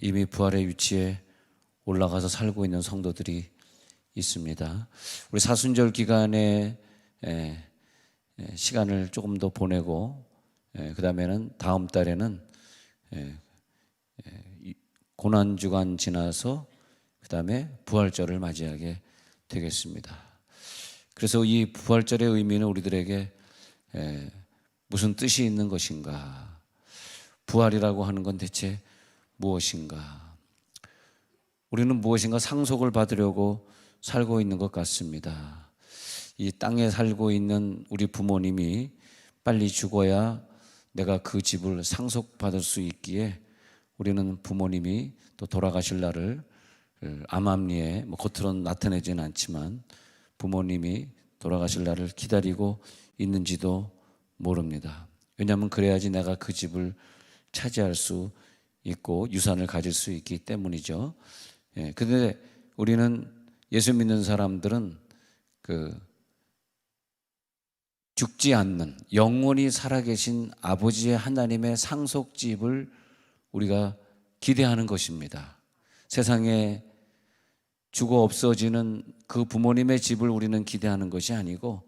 이미 부활의 위치에 올라가서 살고 있는 성도들이 있습니다. 우리 사순절 기간에 시간을 조금 더 보내고 그 다음에는 다음 달에는 고난주간 지나서 그 다음에 부활절을 맞이하게 되겠습니다. 그래서 이 부활절의 의미는 우리들에게 무슨 뜻이 있는 것인가? 부활이라고 하는 건 대체 무엇인가? 우리는 무엇인가 상속을 받으려고 살고 있는 것 같습니다. 이 땅에 살고 있는 우리 부모님이 빨리 죽어야 내가 그 집을 상속받을 수 있기에 우리는 부모님이 또 돌아가실 날을 암암리에 겉으로는 나타내지는 않지만 부모님이 돌아가실 날을 기다리고 있는지도 모릅니다. 왜냐하면 그래야지 내가 그 집을 차지할 수 있고 유산을 가질 수 있기 때문이죠. 그런데 우리는 예수 믿는 사람들은 죽지 않는 영원히 살아계신 아버지의 하나님의 상속집을 우리가 기대하는 것입니다. 세상에 죽어 없어지는 그 부모님의 집을 우리는 기대하는 것이 아니고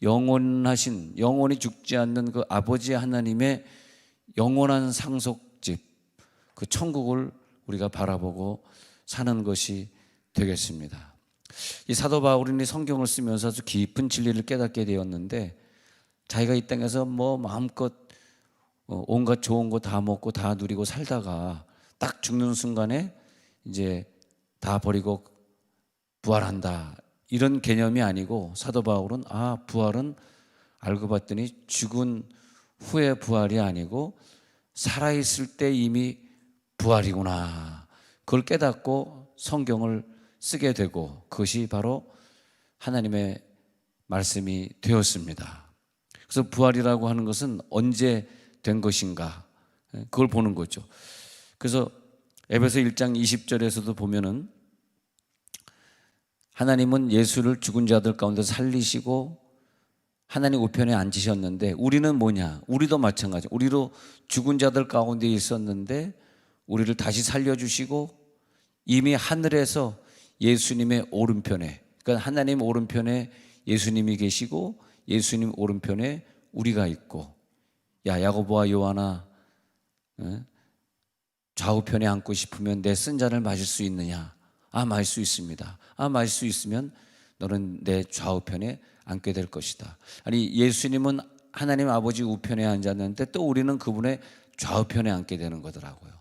영원하신, 영원히 죽지 않는 그 아버지 하나님의 영원한 상속집, 그 천국을 우리가 바라보고 사는 것이 되겠습니다. 이 사도 바울이 성경을 쓰면서 아주 깊은 진리를 깨닫게 되었는데 자기가 이 땅에서 마음껏 온갖 좋은 거 다 먹고 다 누리고 살다가 딱 죽는 순간에 이제 다 버리고 부활한다, 이런 개념이 아니고 사도 바울은 부활은 알고 봤더니 죽은 후의 부활이 아니고 살아있을 때 이미 부활이구나, 그걸 깨닫고 성경을 쓰게 되고 그것이 바로 하나님의 말씀이 되었습니다. 그래서 부활이라고 하는 것은 언제 된 것인가, 그걸 보는 거죠. 그래서 에베소 1장 20절에서도 보면은 하나님은 예수를 죽은 자들 가운데 살리시고 하나님 우편에 앉으셨는데 우리는 뭐냐? 우리도 마찬가지. 우리도 죽은 자들 가운데 있었는데 우리를 다시 살려주시고 이미 하늘에서 예수님의 오른편에, 그러니까 하나님 오른편에 예수님이 계시고 예수님 오른편에 우리가 있고, 야고보와 요한아, 좌우편에 앉고 싶으면 내 쓴 잔을 마실 수 있느냐? 마실 수 있습니다. 마실 수 있으면 너는 내 좌우편에 앉게 될 것이다. 아니, 예수님은 하나님 아버지 우편에 앉았는데 또 우리는 그분의 좌우편에 앉게 되는 거더라고요.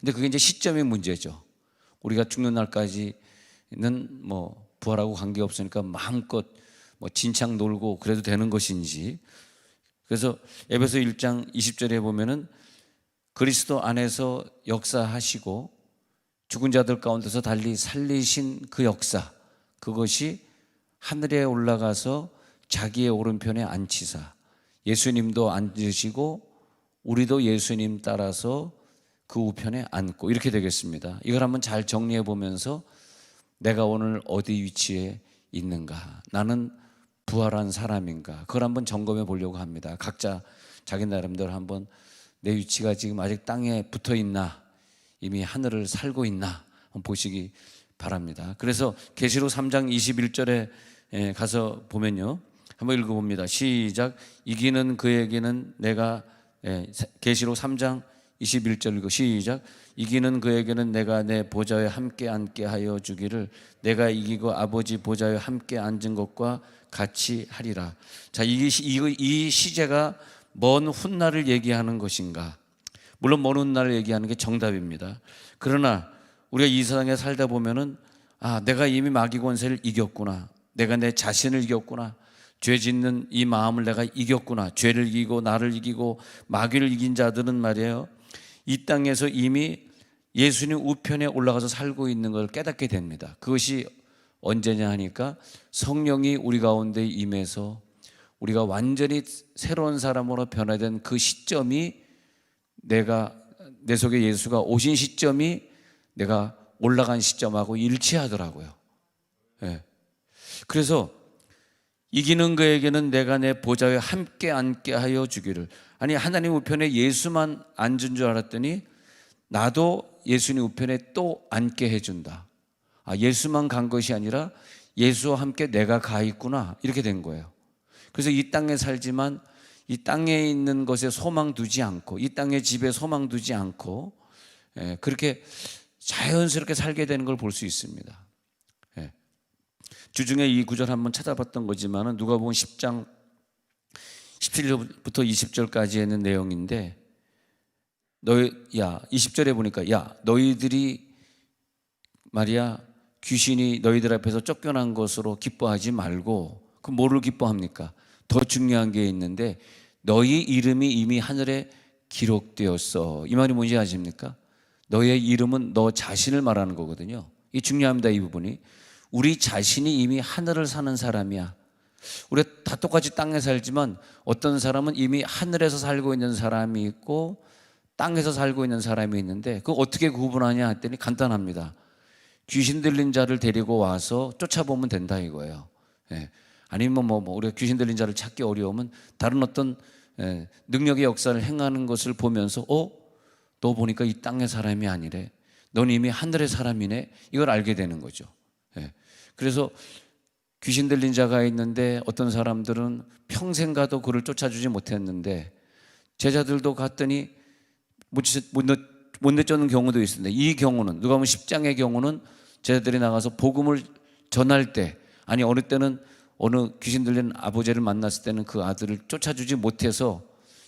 근데 그게 이제 시점의 문제죠. 우리가 죽는 날까지는 부활하고 관계없으니까 마음껏 진창 놀고 그래도 되는 것인지. 그래서 에베소 1장 20절에 보면은 그리스도 안에서 역사하시고 죽은 자들 가운데서 달리 살리신 그 역사, 그것이 하늘에 올라가서 자기의 오른편에 앉히사 예수님도 앉으시고 우리도 예수님 따라서 그 우편에 앉고, 이렇게 되겠습니다. 이걸 한번 잘 정리해 보면서 내가 오늘 어디 위치에 있는가, 나는 부활한 사람인가, 그걸 한번 점검해 보려고 합니다. 각자 자기 나름대로 한번 내 위치가 지금 아직 땅에 붙어 있나, 이미 하늘을 살고 있나 한번 보시기 바랍니다. 그래서 계시록 3장 21절에 가서 보면요, 한번 읽어봅니다. 시작. 이기는 그에게는 내가, 계시록 3장 21절 읽고 시작. 이기는 그에게는 내가 내 보좌에 함께 앉게 하여 주기를, 내가 이기고 아버지 보좌에 함께 앉은 것과 같이 하리라. 자, 이 시제가 먼 훗날을 얘기하는 것인가? 물론 먼 훗날을 얘기하는 게 정답입니다. 그러나 우리가 이 세상에 살다 보면은 내가 이미 마귀 권세를 이겼구나, 내가 내 자신을 이겼구나, 죄 짓는 이 마음을 내가 이겼구나, 죄를 이기고 나를 이기고 마귀를 이긴 자들은 말이에요, 이 땅에서 이미 예수님 우편에 올라가서 살고 있는 걸 깨닫게 됩니다. 그것이 언제냐 하니까 성령이 우리 가운데 임해서 우리가 완전히 새로운 사람으로 변화된 그 시점이, 내 속에 예수가 오신 시점이 내가 올라간 시점하고 일치하더라고요. 그래서 이기는 그에게는 내가 내 보좌에 함께 앉게 하여 주기를. 아니, 하나님 우편에 예수만 앉은 줄 알았더니 나도 예수님 우편에 또 앉게 해준다. 예수만 간 것이 아니라 예수와 함께 내가 가 있구나, 이렇게 된 거예요. 그래서 이 땅에 살지만 이 땅에 있는 것에 소망 두지 않고, 이 땅의 집에 소망 두지 않고, 그렇게 자연스럽게 살게 되는 걸 볼 수 있습니다. 주중에 이 구절 한번 찾아봤던 거지만 누가복음 10장 17절부터 20절까지 있는 내용인데, 20절에 보니까 너희들이 말이야 귀신이 너희들 앞에서 쫓겨난 것으로 기뻐하지 말고, 그 뭐를 기뻐합니까? 더 중요한 게 있는데, 너희 이름이 이미 하늘에 기록되었어. 이 말이 뭔지 아십니까? 너의 이름은 너 자신을 말하는 거거든요. 이 중요합니다. 이 부분이. 우리 자신이 이미 하늘을 사는 사람이야. 우리가 다 똑같이 땅에 살지만 어떤 사람은 이미 하늘에서 살고 있는 사람이 있고 땅에서 살고 있는 사람이 있는데, 그거 어떻게 구분하냐 했더니 간단합니다. 귀신 들린 자를 데리고 와서 쫓아보면 된다 이거예요. 아니면 우리가 귀신 들린 자를 찾기 어려우면 다른 어떤 능력의 역사를 행하는 것을 보면서 너 보니까 이 땅의 사람이 아니래, 넌 이미 하늘의 사람이네, 이걸 알게 되는 거죠. 그래서 귀신 들린 자가 있는데 어떤 사람들은 평생 가도 그를 쫓아주지 못했는데 제자들도 갔더니 못 내쫓는 경우도 있습니다. 이 경우는 누가복음 10장의 경우는 제자들이 나가서 복음을 전할 때, 아니 어느 때는 어느 귀신 들린 아버지를 만났을 때는 그 아들을 쫓아주지 못해서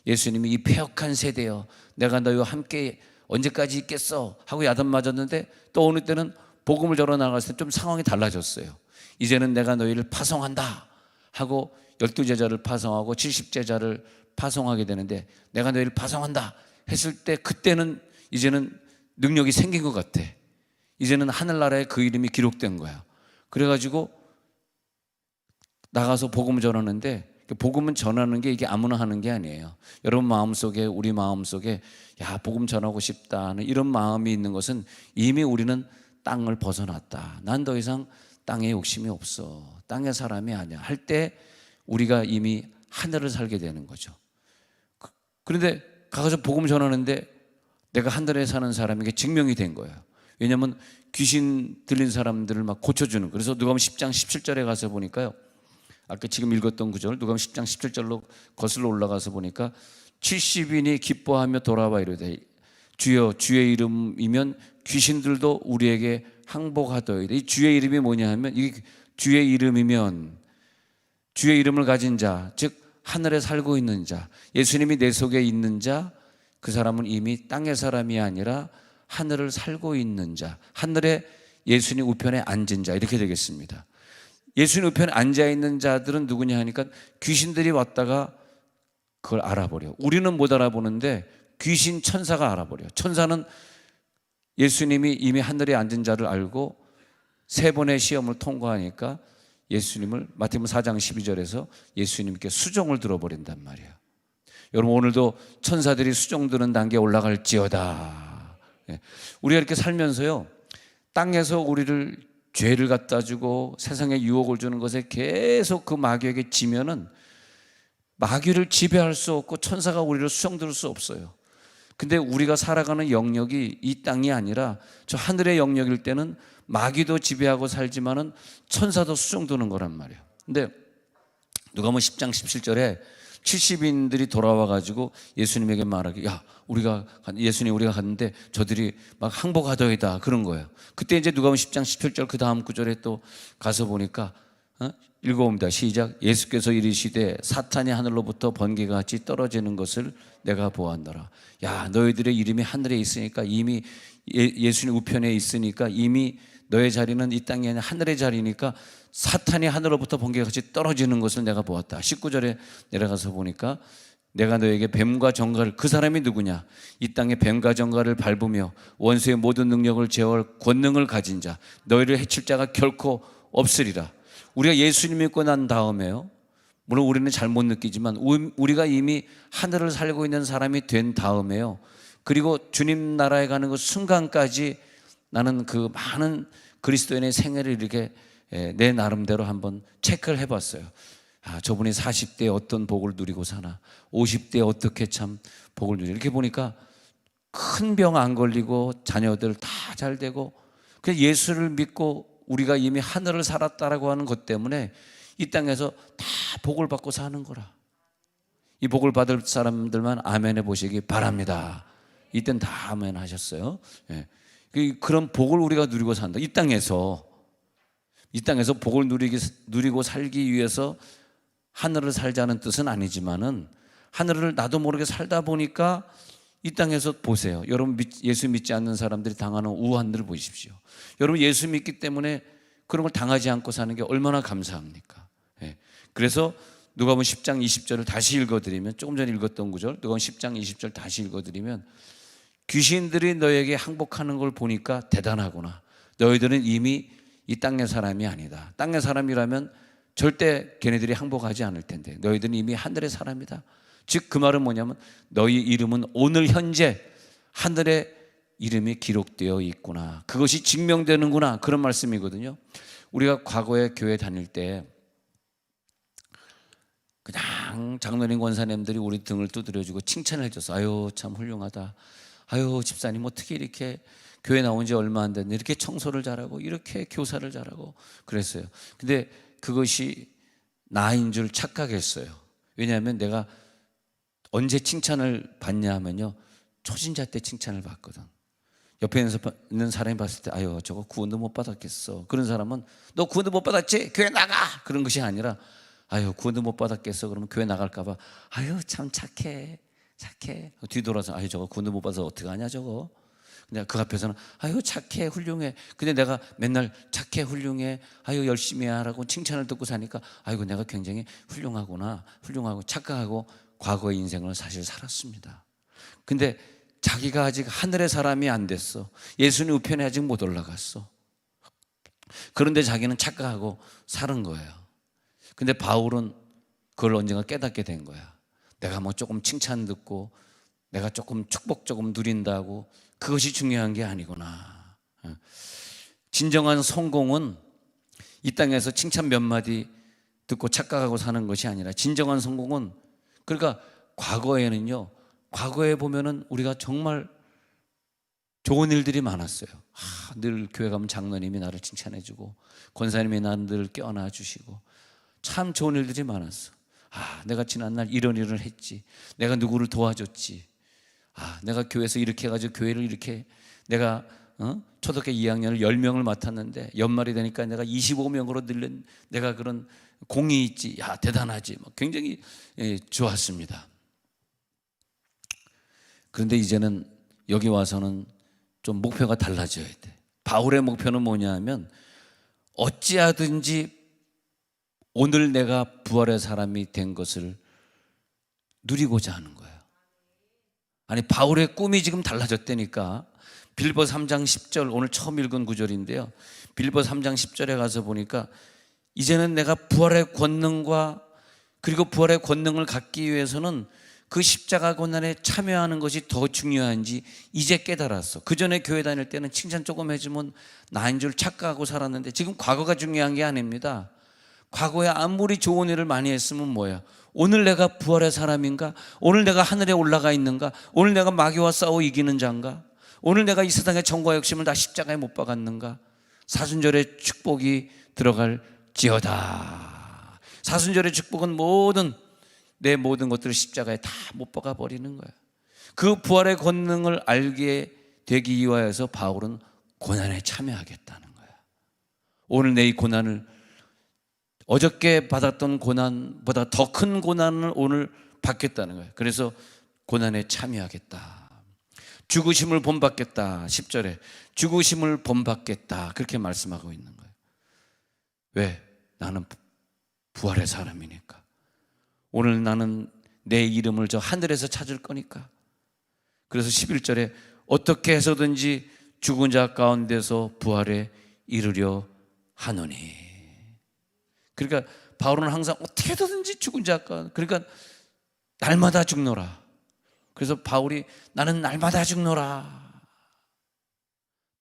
예수님이 이 패역한 세대여, 내가 너희와 함께 언제까지 있겠어 하고 야단 맞았는데, 또 어느 때는 복음을 전해 나갔을 때 좀 상황이 달라졌어요. 이제는 내가 너희를 파송한다 하고 12제자를 파송하고 70제자를 파송하게 되는데, 내가 너희를 파송한다 했을 때 그때는 이제는 능력이 생긴 것 같아. 이제는 하늘나라에 그 이름이 기록된 거야. 그래가지고 나가서 복음을 전하는데, 복음은 전하는 게 이게 아무나 하는 게 아니에요. 여러분 마음속에, 우리 마음속에 복음 전하고 싶다는 이런 마음이 있는 것은 이미 우리는 땅을 벗어났다. 난 더 이상 땅에 욕심이 없어, 땅의 사람이 아니야 할 때 우리가 이미 하늘을 살게 되는 거죠. 그런데 가서 복음 전하는데 내가 하늘에 사는 사람에게 증명이 된 거예요. 왜냐하면 귀신 들린 사람들을 막 고쳐주는. 그래서 누가복음 10장 17절에 가서 보니까요, 아까 지금 읽었던 구절 누가복음 10장 17절로 거슬러 올라가서 보니까 70인이 기뻐하며 돌아와 이르되 주여 주의 이름이면 귀신들도 우리에게 항복하더이다. 이 주의 이름이 뭐냐 하면, 이 주의 이름이면 주의 이름을 가진 자, 즉 하늘에 살고 있는 자, 예수님이 내 속에 있는 자, 그 사람은 이미 땅의 사람이 아니라 하늘을 살고 있는 자, 하늘에 예수님 우편에 앉은 자, 이렇게 되겠습니다. 예수님 우편에 앉아 있는 자들은 누구냐 하니까 귀신들이 왔다가 그걸 알아버려. 우리는 못 알아보는데 귀신 천사가 알아버려. 천사는 예수님이 이미 하늘에 앉은 자를 알고 3번의 시험을 통과하니까 예수님을 마태복음 4장 12절에서 예수님께 수종을 들어버린단 말이에요. 여러분 오늘도 천사들이 수종 드는 단계에 올라갈지어다. 우리가 이렇게 살면서요, 땅에서 우리를 죄를 갖다 주고 세상에 유혹을 주는 것에 계속 그 마귀에게 지면은 마귀를 지배할 수 없고 천사가 우리를 수종 들을 수 없어요. 근데 우리가 살아가는 영역이 이 땅이 아니라 저 하늘의 영역일 때는 마귀도 지배하고 살지만은 천사도 수종드는 거란 말이에요. 근데 누가복음 10장 17절에 70인들이 돌아와 가지고 예수님에게 말하기, 예수님 우리가 갔는데 저들이 막 항복하더이다, 그런 거예요. 그때 이제 누가복음 10장 17절 그 다음 구절에 또 가서 보니까 읽어봅니다. 시작. 예수께서 이르시되 사탄이 하늘로부터 번개가 같이 떨어지는 것을 내가 보았노라. 너희들의 이름이 하늘에 있으니까, 이미 예수님 우편에 있으니까, 이미 너의 자리는 이 땅이 아니라 하늘의 자리니까 사탄이 하늘로부터 번개가 같이 떨어지는 것을 내가 보았다. 19절에 내려가서 보니까 내가 너에게 뱀과 정갈을, 그 사람이 누구냐? 이 땅에 뱀과 정갈을 밟으며 원수의 모든 능력을 제어할 권능을 가진 자, 너희를 해칠 자가 결코 없으리라. 우리가 예수님 믿고 난 다음에요, 물론 우리는 잘 못 느끼지만 우리가 이미 하늘을 살고 있는 사람이 된 다음에요, 그리고 주님 나라에 가는 그 순간까지 나는 그 많은 그리스도인의 생애를 이렇게 내 나름대로 한번 체크를 해봤어요. 저분이 40대에 어떤 복을 누리고 사나, 50대에 어떻게 참 복을 누리나, 이렇게 보니까 큰 병 안 걸리고 자녀들 다 잘 되고, 그 예수를 믿고 우리가 이미 하늘을 살았다라고 하는 것 때문에 이 땅에서 다 복을 받고 사는 거라. 이 복을 받을 사람들만 아멘해 보시기 바랍니다. 이땐 다 아멘 하셨어요. 예. 그런 복을 우리가 누리고 산다. 이 땅에서 복을 누리고 살기 위해서 하늘을 살자는 뜻은 아니지만은, 하늘을 나도 모르게 살다 보니까 이 땅에서 보세요. 여러분 예수 믿지 않는 사람들이 당하는 우환들을 보십시오. 여러분 예수 믿기 때문에 그런 걸 당하지 않고 사는 게 얼마나 감사합니까? 예. 그래서 누가복음 10장 20절을 다시 읽어드리면, 조금 전에 읽었던 구절 누가복음 10장 20절 다시 읽어드리면, 귀신들이 너에게 항복하는 걸 보니까 대단하구나. 너희들은 이미 이 땅의 사람이 아니다. 땅의 사람이라면 절대 걔네들이 항복하지 않을 텐데 너희들은 이미 하늘의 사람이다. 즉 그 말은 뭐냐면 너희 이름은 오늘 현재 하늘에 이름이 기록되어 있구나. 그것이 증명되는구나. 그런 말씀이거든요. 우리가 과거에 교회 다닐 때 그냥 장로님 권사님들이 우리 등을 두드려주고 칭찬을 해줘서 아유 참 훌륭하다. 아유 집사님 어떻게 이렇게 교회 나온 지 얼마 안 됐는데 이렇게 청소를 잘하고 이렇게 교사를 잘하고 그랬어요. 근데 그것이 나인 줄 착각했어요. 왜냐하면 내가 언제 칭찬을 받냐 하면요, 초신자 때 칭찬을 받거든. 옆에 있는 사람이 봤을 때 아유 저거 구원도 못 받았겠어. 그런 사람은 너 구원도 못 받았지? 교회 나가! 그런 것이 아니라 아유 구원도 못 받았겠어. 그러면 교회 나갈까 봐 아유 참 착해 뒤돌아서 아유 저거 구원도 못 받아서 어떡하냐 저거. 근데 그 앞에서는 아유 착해 훌륭해. 근데 내가 맨날 착해 훌륭해 아유 열심히 하라고 칭찬을 듣고 사니까 아이고 내가 굉장히 훌륭하구나, 훌륭하고 착각하고 과거의 인생을 사실 살았습니다. 근데 자기가 아직 하늘의 사람이 안 됐어. 예수님 우편에 아직 못 올라갔어. 그런데 자기는 착각하고 사는 거예요. 근데 바울은 그걸 언젠가 깨닫게 된 거야. 내가 뭐 조금 칭찬 듣고 내가 조금 축복 조금 누린다고 그것이 중요한 게 아니구나. 진정한 성공은 이 땅에서 칭찬 몇 마디 듣고 착각하고 사는 것이 아니라, 진정한 성공은, 그러니까 과거에는요, 과거에 보면은 우리가 정말 좋은 일들이 많았어요. 늘 교회 가면 장로님이 나를 칭찬해주고 권사님이 나를 늘 껴안아 주시고 참 좋은 일들이 많았어. 내가 지난날 이런 일을 했지. 내가 누구를 도와줬지. 내가 교회에서 이렇게 해가지고 교회를 이렇게 내가 초등학교 2학년을 10명을 맡았는데 연말이 되니까 내가 25명으로 늘린 내가 그런 공이 있지. 대단하지. 굉장히 좋았습니다. 그런데 이제는 여기 와서는 좀 목표가 달라져야 돼. 바울의 목표는 뭐냐 하면 어찌하든지 오늘 내가 부활의 사람이 된 것을 누리고자 하는 거예요. 아니 바울의 꿈이 지금 달라졌다니까. 빌립보 3장 10절 오늘 처음 읽은 구절인데요. 빌립보 3장 10절에 가서 보니까 이제는 내가 부활의 권능과 그리고 부활의 권능을 갖기 위해서는 그 십자가 고난에 참여하는 것이 더 중요한지 이제 깨달았어. 그 전에 교회 다닐 때는 칭찬 조금 해주면 나인 줄 착각하고 살았는데 지금 과거가 중요한 게 아닙니다. 과거에 아무리 좋은 일을 많이 했으면 뭐야? 오늘 내가 부활의 사람인가? 오늘 내가 하늘에 올라가 있는가? 오늘 내가 마귀와 싸워 이기는 자인가? 오늘 내가 이 세상의 정과 욕심을 다 십자가에 못 박았는가? 사순절의 축복이 들어갈지어다. 사순절의 축복은 내 모든 것들을 십자가에 다 못 박아 버리는 거야. 그 부활의 권능을 알게 되기 위하여서 바울은 고난에 참여하겠다는 거야. 오늘 내 이 고난을, 어저께 받았던 고난보다 더 큰 고난을 오늘 받겠다는 거예요. 그래서 고난에 참여하겠다. 죽으심을 본받겠다. 10절에 죽으심을 본받겠다. 그렇게 말씀하고 있는 거예요. 왜? 나는 부활의 사람이니까. 오늘 나는 내 이름을 저 하늘에서 찾을 거니까. 그래서 11절에 어떻게 해서든지 죽은 자 가운데서 부활에 이르려 하노니. 그러니까 바울은 항상 어떻게 해서든지 죽은 자 가운데, 그러니까 날마다 죽노라. 그래서 바울이 나는 날마다 죽노라.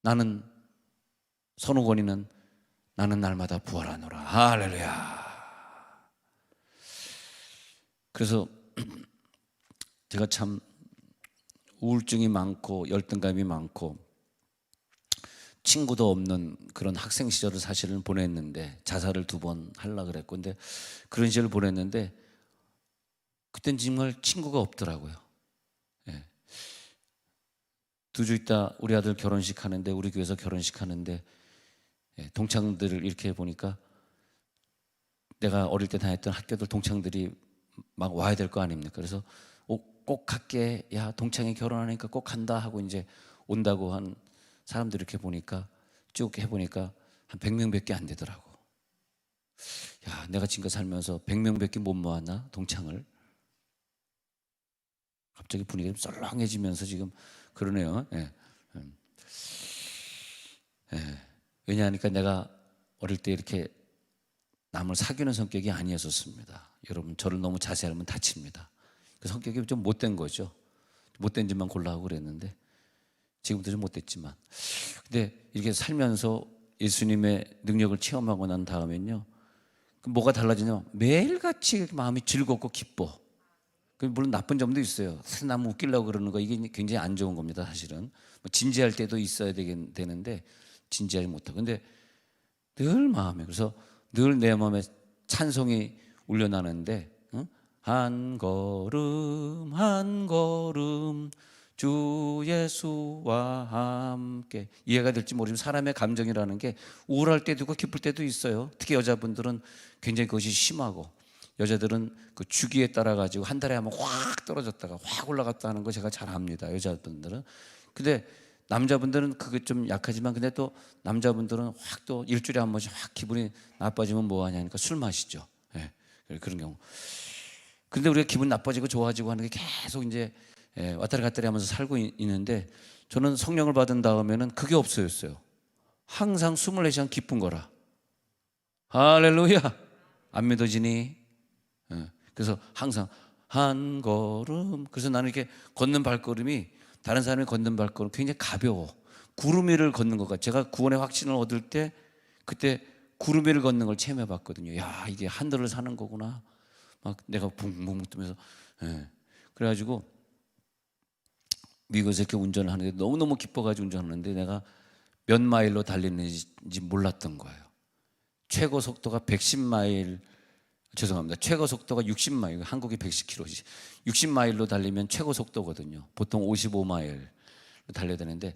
나는 선우권이는 나는 날마다 부활하노라. 할렐루야. 그래서 제가 참 우울증이 많고 열등감이 많고 친구도 없는 그런 학생 시절을 사실은 보냈는데, 자살을 2번 하려고 그랬고, 근데 그런 시절을 보냈는데 그땐 정말 친구가 없더라고요. 예. 2주 있다 우리 아들 결혼식 하는데, 우리 교회에서 결혼식 하는데, 예, 동창들을 이렇게 보니까 내가 어릴 때 다녔던 학교들 동창들이 막 와야 될 거 아닙니까? 그래서 꼭 갈게, 야 동창이 결혼하니까 꼭 간다 하고 이제 온다고 한 사람들 이렇게 보니까, 쭉 해보니까 한 100명밖에 안 되더라고. 야, 내가 지금까지 살면서 100명밖에 못 모았나 동창을. 갑자기 분위기가 좀 썰렁해지면서 지금 그러네요. 예. 예. 왜냐하니까 내가 어릴 때 이렇게 남을 사귀는 성격이 아니었었습니다. 여러분, 저를 너무 자세히 알면 다칩니다. 그 성격이 좀 못된 거죠. 못된 짓만 골라하고 그랬는데, 지금도 좀 못됐지만, 근데 이렇게 살면서 예수님의 능력을 체험하고 난 다음엔요, 뭐가 달라지냐? 매일같이 마음이 즐겁고 기뻐. 물론 나쁜 점도 있어요. 사실 남 웃기려고 그러는 거, 이게 굉장히 안 좋은 겁니다. 사실은 진지할 때도 있어야 되는데 진지하지 못하고. 근데 늘 마음에, 그래서 늘 내 마음에 찬송이 울려나는데, 응? 한 걸음 한 걸음 주 예수와 함께. 이해가 될지 모르지만 사람의 감정이라는 게 우울할 때도 있고 기쁠 때도 있어요. 특히 여자분들은 굉장히 그것이 심하고, 여자들은 그 주기에 따라 가지고 한 달에 한번 확 떨어졌다가 확 올라갔다 하는 거 제가 잘 압니다. 여자분들은. 근데 남자분들은 그게 좀 약하지만, 근데 또 남자분들은 확 또 일주일에 한 번씩 확 기분이 나빠지면 뭐 하냐니까 술 마시죠. 예, 그런 경우. 근데 우리가 기분 나빠지고 좋아지고 하는 게 계속 이제, 예, 왔다리 갔다리 하면서 살고 있는데, 저는 성령을 받은 다음에는 그게 없어졌어요. 항상 24시간 기쁜 거라. 할렐루야. 안 믿어지니? 예, 그래서 항상 한 걸음. 그래서 나는 이렇게 걷는 발걸음이 다른 사람이 걷는 발걸음 굉장히 가벼워. 구름 위를 걷는 것 같아. 제가 구원의 확신을 얻을 때 그때 구름 위를 걷는 걸 체험해 봤거든요. 야, 이게 하늘을 사는 거구나. 막 내가 붕붕 뜨면서, 예. 그래가지고 미국에서 이렇게 운전을 하는데 너무너무 기뻐가지고 운전하는데, 내가 몇 마일로 달리는지 몰랐던 거예요. 최고 속도가 110마일, 죄송합니다. 최고 속도가 60마일, 한국이 110km지. 60마일로 달리면 최고 속도거든요. 보통 55마일로 달려야 되는데,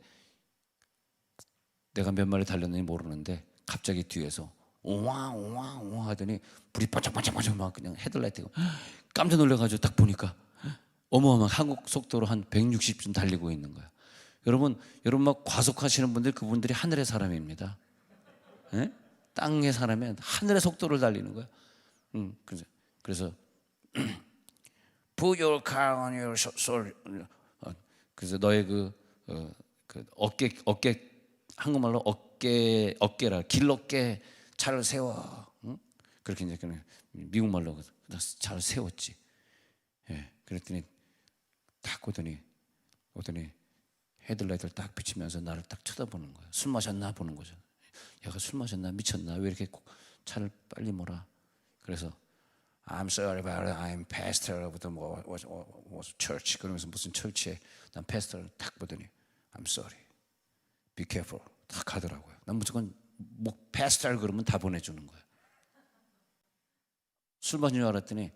내가 몇 마일 달렸는지 모르는데 갑자기 뒤에서 오왕 하더니 불이 반짝반짝 막 그냥 헤드라이트가, 깜짝 놀라가지고 딱 보니까 어마어마한 한국 속도로 한 160쯤 달리고 있는 거야. 여러분 막 과속하시는 분들, 그분들이 하늘의 사람입니다. 예? 땅의 사람이 하늘의 속도를 달리는 거야. 그래서 Put your car on your shoulder. 그래서 너의 그 어깨, 한국말로 어깨라, 길어깨 차를 세워. 응? 그렇게 이제 미국 말로 차를 세웠지. 예, 그랬더니 딱 오더니 헤드라이트를 딱 비치면서 나를 딱 쳐다보는 거야. 술 마셨나 보는 거죠. 얘가 술 마셨나, 미쳤나, 왜 이렇게 차를 빨리 몰아. 그래서 I'm sorry about it. I'm pastor of the church. 그러면서 무슨 철치에 난 pastor를 딱 보더니 I'm sorry. Be careful. 다 가더라고요. 난 무조건 pastor 그러면 다 보내주는 거야. 술 마신 줄 알았더니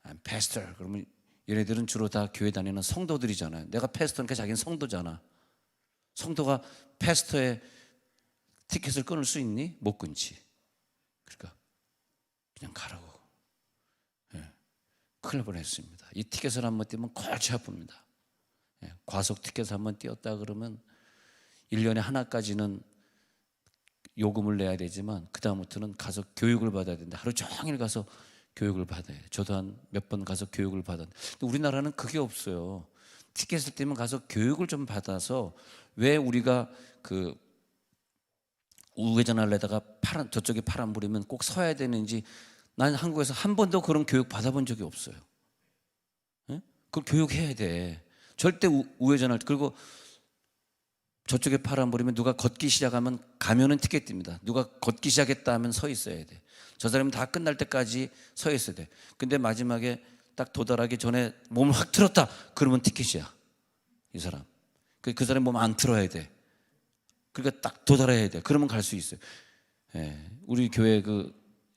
I'm pastor 그러면, 얘네들은 주로 다 교회 다니는 성도들이잖아요. 내가 패스터니까 자기는 성도잖아. 성도가 패스터의 티켓을 끊을 수 있니? 못 끊지. 그러니까 그냥 가라고. 예. 큰일 날 뻔했습니다. 이 티켓을 한번 띄면 골치 아픕니다. 예. 과속 티켓을 한번 띄었다 그러면 1년에 하나까지는 요금을 내야 되지만, 그 다음부터는 가서 교육을 받아야 된다. 하루 종일 가서 교육을 받아야 돼. 저도 한 몇 번 가서 교육을 받았는데, 우리나라는 그게 없어요. 티켓을 떼면 가서 교육을 좀 받아서, 왜 우리가 그 우회전하려다가 저쪽에 파란불이면 꼭 서야 되는지, 난 한국에서 한 번도 그런 교육 받아본 적이 없어요. 네? 그걸 교육해야 돼. 절대 우회전할 때. 그리고 저쪽에 파란불이면 누가 걷기 시작하면 가면은 티켓 띱니다. 누가 걷기 시작했다 하면 서 있어야 돼. 저 사람은 다 끝날 때까지 서 있어야 돼. 근데 마지막에 딱 도달하기 전에 몸을 확 틀었다 그러면 티켓이야. 이 사람. 그 사람이 몸 안 틀어야 돼. 그러니까 딱 도달해야 돼. 그러면 갈 수 있어요. 예, 우리 교회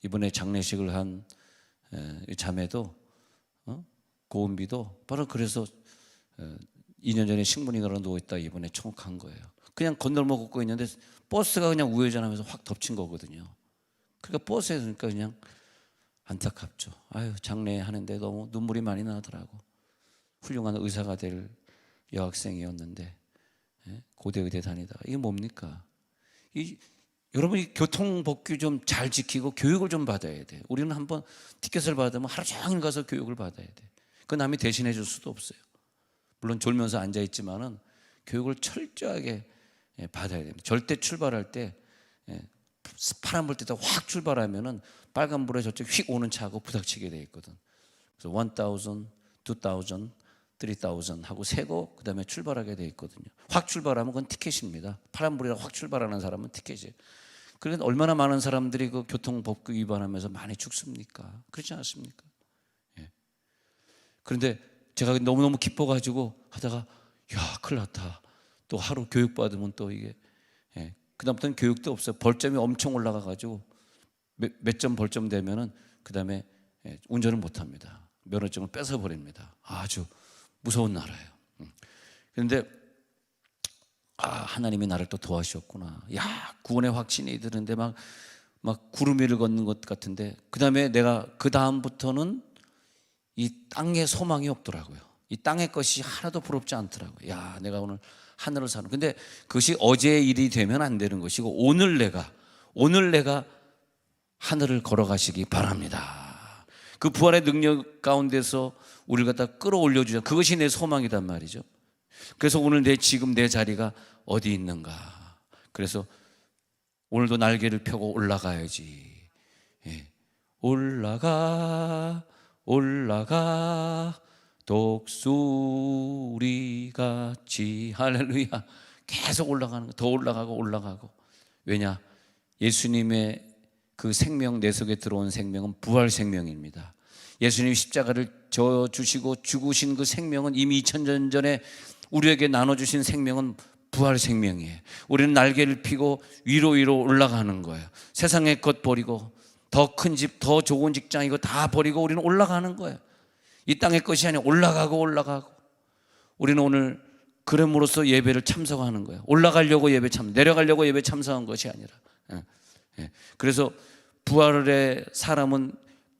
이번에 장례식을 한 자매도 고은비도 바로 그래서 2년 전에 식문인으로 누워있다 이번에 청혹한 거예요. 그냥 건널목 걷고 있는데 버스가 그냥 우회전하면서 확 덮친 거거든요. 그러니까 버스에 있으니까 그냥 안타깝죠. 아유, 장례하는데 너무 눈물이 많이 나더라고. 훌륭한 의사가 될 여학생이었는데 고대 의대 다니다가 이게 뭡니까? 여러분이 교통법규 좀 잘 지키고 교육을 좀 받아야 돼. 우리는 한번 티켓을 받으면 하루 종일 가서 교육을 받아야 돼. 그 남이 대신해 줄 수도 없어요. 물론 졸면서 앉아 있지만은 교육을 철저하게 받아야 됩니다. 절대 출발할 때 파란 불 때 확 출발하면은 빨간 불에 저쪽 휙 오는 차하고 부닥치게 돼 있거든. 그래서 1,000, 2,000, 3,000 하고 세고 그다음에 출발하게 돼 있거든요. 확 출발하면 그건 티켓입니다. 파란 불이라 확 출발하는 사람은 티켓이에요. 그러니까 얼마나 많은 사람들이 그 교통법규 위반하면서 많이 죽습니까? 그렇지 않습니까? 예. 그런데 제가 너무너무 기뻐가지고 하다가 야, 큰일 났다. 또 하루 교육받으면 또 이게 그다음부터는 교육도 없어요. 벌점이 엄청 올라가가지고 몇 점 벌점 되면은 그다음에 운전을 못합니다. 면허증을 뺏어버립니다. 아주 무서운 나라예요. 그런데 하나님이 나를 또 도와주셨구나. 야, 구원의 확신이 드는데 막 구름 위를 걷는 것 같은데 그다음에 내가 그 다음부터는 이 땅에 소망이 없더라고요. 이 땅의 것이 하나도 부럽지 않더라고요. 야, 내가 오늘 하늘을 사는. 근데 그것이 어제의 일이 되면 안 되는 것이고 오늘 내가 하늘을 걸어가시기 바랍니다. 그 부활의 능력 가운데서 우리를 갖다 끌어올려 주자. 그것이 내 소망이단 말이죠. 그래서 오늘 지금 내 자리가 어디 있는가. 그래서 오늘도 날개를 펴고 올라가야지. 올라가 독수리같이. 할렐루야. 계속 올라가는 거. 더 올라가고. 왜냐? 예수님의 그 생명, 내 속에 들어온 생명은 부활 생명입니다. 예수님이 십자가를 져 주시고 죽으신 그 생명은 이미 2000년 전에 우리에게 나눠주신 생명은 부활 생명이에요. 우리는 날개를 펴고 위로 올라가는 거예요. 세상의 것 버리고 더 큰 집, 더 좋은 직장 이거 다 버리고 우리는 올라가는 거예요. 이 땅의 것이 아니라 올라가고. 우리는 오늘 그럼으로써 예배를 참석하는 거예요. 올라가려고 내려가려고 예배 참석한 것이 아니라. 그래서 부활의 사람은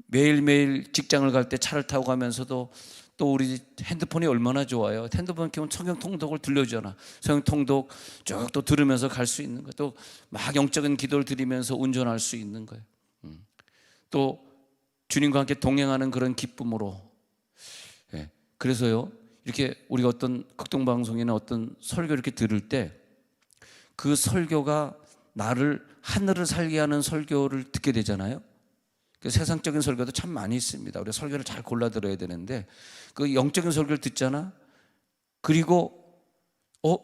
매일매일 직장을 갈 때 차를 타고 가면서도 또 우리 핸드폰이 얼마나 좋아요. 핸드폰 키우면 성경 통독을 들려주잖아. 성경 통독 쭉 또 들으면서 갈 수 있는 거예요. 또 막 영적인 기도를 드리면서 운전할 수 있는 거예요. 또 주님과 함께 동행하는 그런 기쁨으로. 그래서요, 이렇게 우리가 어떤 극동방송이나 어떤 설교 이렇게 들을 때 그 설교가 나를 하늘을 살게 하는 설교를 듣게 되잖아요. 세상적인 설교도 참 많이 있습니다. 우리가 설교를 잘 골라 들어야 되는데 그 영적인 설교를 듣잖아. 그리고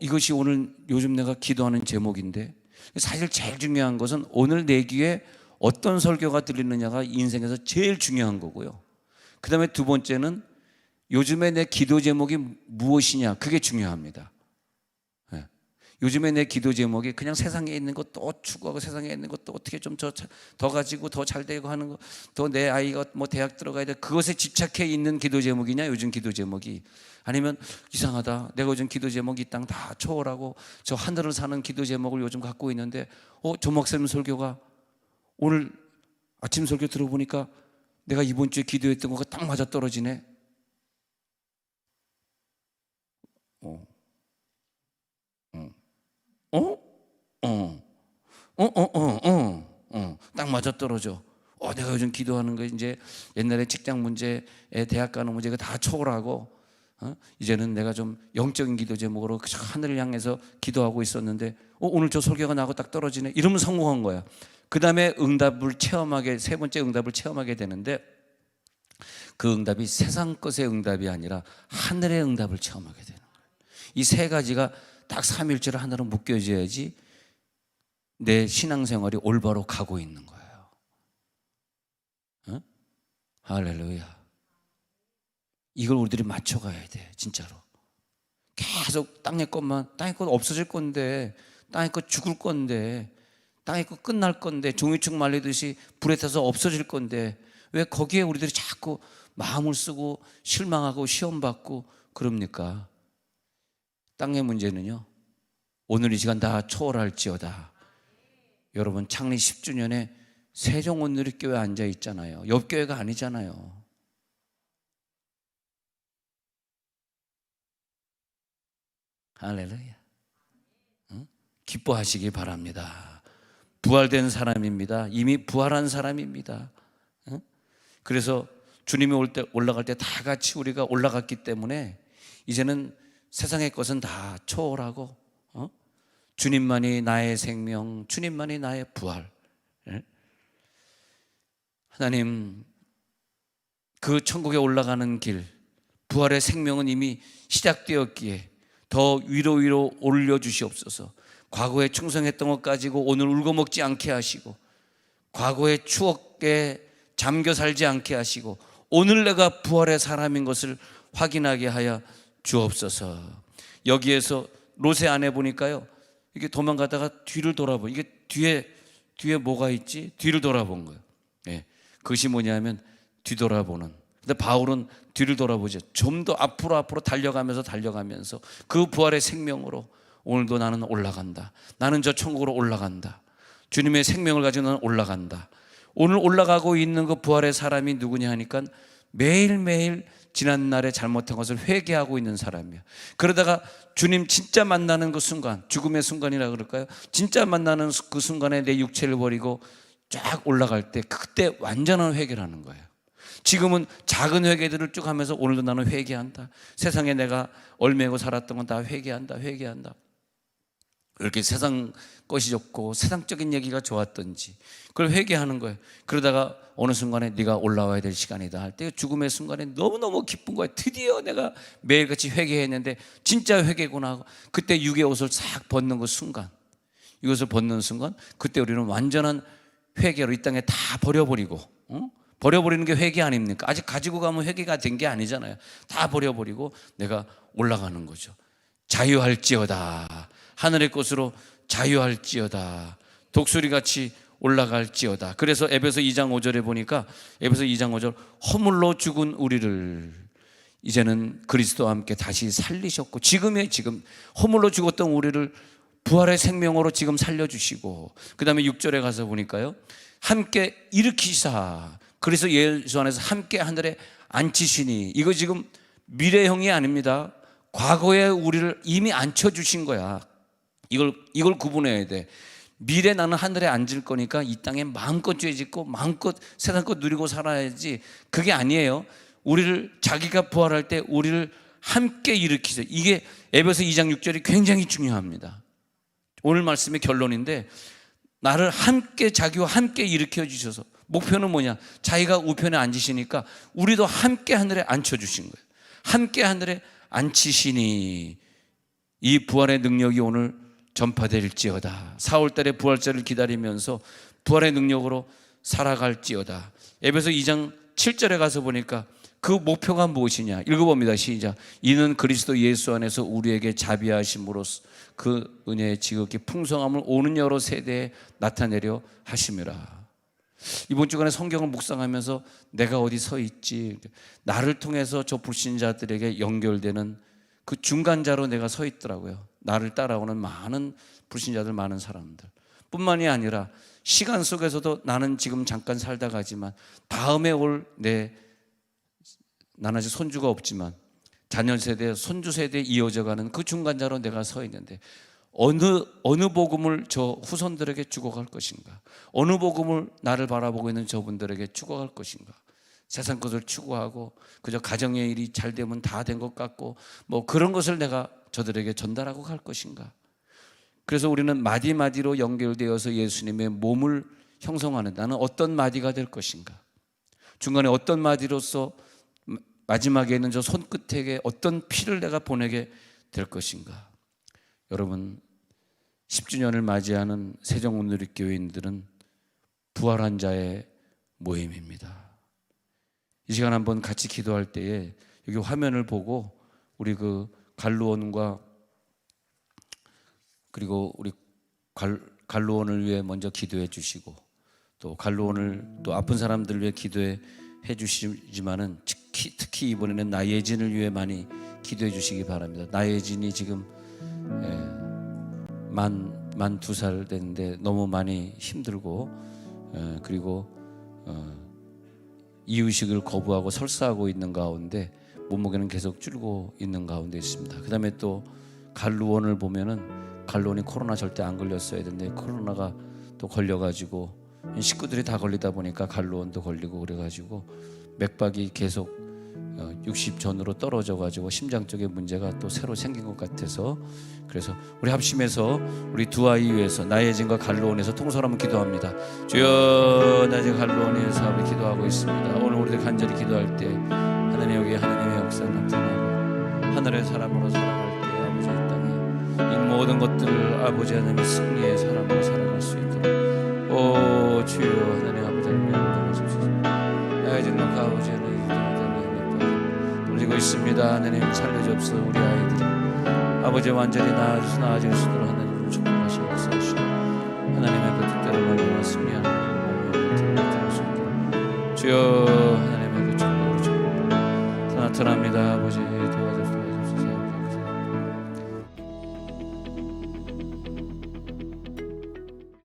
이것이 오늘 요즘 내가 기도하는 제목인데, 사실 제일 중요한 것은 오늘 내 귀에 어떤 설교가 들리느냐가 인생에서 제일 중요한 거고요. 그 다음에 두 번째는 요즘에 내 기도 제목이 무엇이냐, 그게 중요합니다. 요즘에 내 기도 제목이 그냥 세상에 있는 것 또 추구하고 세상에 있는 것도 어떻게 좀 더 가지고 더 잘 되고 하는 거, 또 내 아이가 뭐 대학 들어가야 돼, 그것에 집착해 있는 기도 제목이냐, 요즘 기도 제목이. 아니면 이상하다, 내가 요즘 기도 제목이 이 땅 다 초월하고 저 하늘을 사는 기도 제목을 요즘 갖고 있는데 조 목사님 설교가 오늘 아침 설교 들어보니까 내가 이번 주에 기도했던 거가 딱 맞아 떨어지네. 딱 맞아 떨어져. 내가 요즘 기도하는 거 이제 옛날에 직장 문제, 대학 가는 문제가 다 초월하고, 이제는 내가 좀 영적인 기도 제목으로 하늘을 향해서 기도하고 있었는데, 오늘 저 설교가 나하고 딱 떨어지네. 이러면 성공한 거야. 그 다음에 세 번째 응답을 체험하게 되는데, 그 응답이 세상 것의 응답이 아니라 하늘의 응답을 체험하게 되는 거예요. 이 세 가지가 딱 삼일체로 하나로 묶여져야지 내 신앙생활이 올바로 가고 있는 거예요. 할렐루야. 이걸 우리들이 맞춰가야 돼, 진짜로. 계속 땅의 것만, 땅의 것 없어질 건데, 땅의 것 죽을 건데, 땅의 것 끝날 건데, 종이축 말리듯이 불에 타서 없어질 건데, 왜 거기에 우리들이 자꾸 마음을 쓰고 실망하고 시험받고 그럽니까? 땅의 문제는요, 오늘 이 시간 다 초월할지어다. 여러분, 창립 10주년에 세종온누리교회 앉아 있잖아요. 옆 교회가 아니잖아요. 할렐루야. 응? 기뻐하시기 바랍니다. 부활된 사람입니다. 이미 부활한 사람입니다. 응? 그래서 주님이 올라갈 때 다 같이 우리가 올라갔기 때문에 이제는 세상의 것은 다 초월하고, 주님만이 나의 생명, 주님만이 나의 부활. 하나님, 그 천국에 올라가는 길, 부활의 생명은 이미 시작되었기에 더 위로 올려주시옵소서. 과거에 충성했던 것 가지고 오늘 울고먹지 않게 하시고, 과거의 추억에 잠겨 살지 않게 하시고, 오늘 내가 부활의 사람인 것을 확인하게 하여 주옵소서. 여기에서 롯의 아내 보니까요, 이게 도망가다가 뒤를 돌아보, 이게 뒤에 뭐가 있지? 뒤를 돌아본 거예요. 예, 그것이 뭐냐면 뒤돌아보는. 근데 바울은 뒤를 돌아보죠. 좀 더 앞으로 달려가면서 그 부활의 생명으로 오늘도 나는 올라간다. 나는 저 천국으로 올라간다. 주님의 생명을 가지고 나는 올라간다. 오늘 올라가고 있는 그 부활의 사람이 누구냐 하니까 매일매일 지난날에 잘못한 것을 회개하고 있는 사람이야. 그러다가 주님 진짜 만나는 그 순간, 죽음의 순간이라 그럴까요? 진짜 만나는 그 순간에 내 육체를 버리고 쫙 올라갈 때, 그때 완전한 회개를 하는 거예요. 지금은 작은 회개들을 쭉 하면서 오늘도 나는 회개한다. 세상에 내가 얼매고 살았던 건 다 회개한다. 그렇게 세상 것이 좋고 세상적인 얘기가 좋았던지 그걸 회개하는 거예요. 그러다가 어느 순간에 네가 올라와야 될 시간이다 할 때, 죽음의 순간에 너무너무 기쁜 거예요. 드디어 내가 매일같이 회개했는데 진짜 회개구나 하고, 그때 육의 옷을 싹 벗는 그 순간, 이것을 벗는 순간, 그때 우리는 완전한 회개로 이 땅에 다 버려버리고, 버려버리는 게 회개 아닙니까? 아직 가지고 가면 회개가 된 게 아니잖아요. 다 버려버리고 내가 올라가는 거죠. 자유할지어다. 하늘의 꽃으로 자유할지어다. 독수리같이 올라갈지어다. 그래서 에베소 2장 5절에 보니까, 에베소 2장 5절, 허물로 죽은 우리를 이제는 그리스도와 함께 다시 살리셨고, 지금 허물로 죽었던 우리를 부활의 생명으로 지금 살려주시고, 그 다음에 6절에 가서 보니까요, 함께 일으키사, 그래서 예수 안에서 함께 하늘에 앉히시니, 이거 지금 미래형이 아닙니다. 과거에 우리를 이미 앉혀주신 거야. 이걸 구분해야 돼. 미래 나는 하늘에 앉을 거니까 이 땅에 마음껏 죄 짓고 마음껏 세상 것 누리고 살아야지, 그게 아니에요. 우리를, 자기가 부활할 때 우리를 함께 일으키세요. 이게 에베소 2장 6절이 굉장히 중요합니다. 오늘 말씀의 결론인데, 나를 함께, 자기와 함께 일으켜 주셔서, 목표는 뭐냐? 자기가 우편에 앉으시니까 우리도 함께 하늘에 앉혀주신 거예요. 함께 하늘에 앉히시니 이 부활의 능력이 오늘 전파될지어다. 4월달에 부활절을 기다리면서 부활의 능력으로 살아갈지어다. 에베소 2장 7절에 가서 보니까 그 목표가 무엇이냐? 읽어봅니다. 시작. 이는 그리스도 예수 안에서 우리에게 자비하심으로써 그 은혜의 지극히 풍성함을 오는 여러 세대에 나타내려 하심이라. 이번 주간에 성경을 묵상하면서 내가 어디 서 있지, 나를 통해서 저 불신자들에게 연결되는 그 중간자로 내가 서 있더라고요. 나를 따라오는 많은 불신자들, 많은 사람들 뿐만이 아니라 시간 속에서도 나는 지금 잠깐 살다 가지만 다음에 올 나는 아직 손주가 없지만 자녀 세대, 손주 세대에 이어져가는 그 중간자로 내가 서 있는데, 어느 복음을 저 후손들에게 주고 갈 것인가? 어느 복음을 나를 바라보고 있는 저분들에게 주고 갈 것인가? 세상 것을 추구하고 그저 가정의 일이 잘 되면 다 된 것 같고 뭐 그런 것을 내가 저들에게 전달하고 갈 것인가? 그래서 우리는 마디마디로 연결되어서 예수님의 몸을 형성하는, 나는 어떤 마디가 될 것인가? 중간에 어떤 마디로서 마지막에 있는 저 손끝에게 어떤 피를 내가 보내게 될 것인가? 여러분, 10주년을 맞이하는 세종온누리교회인들은 부활한 자의 모임입니다. 이 시간 한번 같이 기도할 때에 여기 화면을 보고 우리 그 갈루원과 그리고 우리 갈루원을 위해 먼저 기도해 주시고 또 갈루원을 또 아픈 사람들을 위해 기도해 주시지만은 특히 이번에는 나예진을 위해 많이 기도해 주시기 바랍니다. 나예진이 지금 만 2살 됐는데 너무 많이 힘들고 그리고 이유식을 거부하고 설사하고 있는 가운데 몸무게는 계속 줄고 있는 가운데 있습니다. 그 다음에 또 갈루원을 보면은 갈루원이 코로나 절대 안 걸렸어야 되는데 코로나가 또 걸려가지고 식구들이 다 걸리다 보니까 갈루원도 걸리고 그래가지고 맥박이 계속 60 전으로 떨어져가지고 심장 쪽에 문제가 또 새로 생긴 것 같아서 그래서 우리 합심해서 우리 두 아이 위해서 나예진과 갈루원에서 통솔하면 기도합니다. 주여 나예진 갈루원의 사업을 기도하고 있습니다. 오늘 우리들 간절히 기도할 때 하나님 여기 하나님의 역사 나타나고 하늘의 사람으로 살아갈 때 아버지 이 땅에 이 모든 것들 아버지 하나님의 승리의 사람으로 살아갈 수 있도록 오 주여 하나님 아버지 하나님 도와주시옵소서. 나예진과 아버지 하나님 돌리고 있습니다. 하나님 살려주옵소서. 우리 아이들이 아버지 완전히 나아질 수 있도록 하나님 축복하시고 역사하시고 하나님의 그 뜻대로 만나왔으니 하나님 주여 하나님의 그 축복으로 나타납니다. 아버지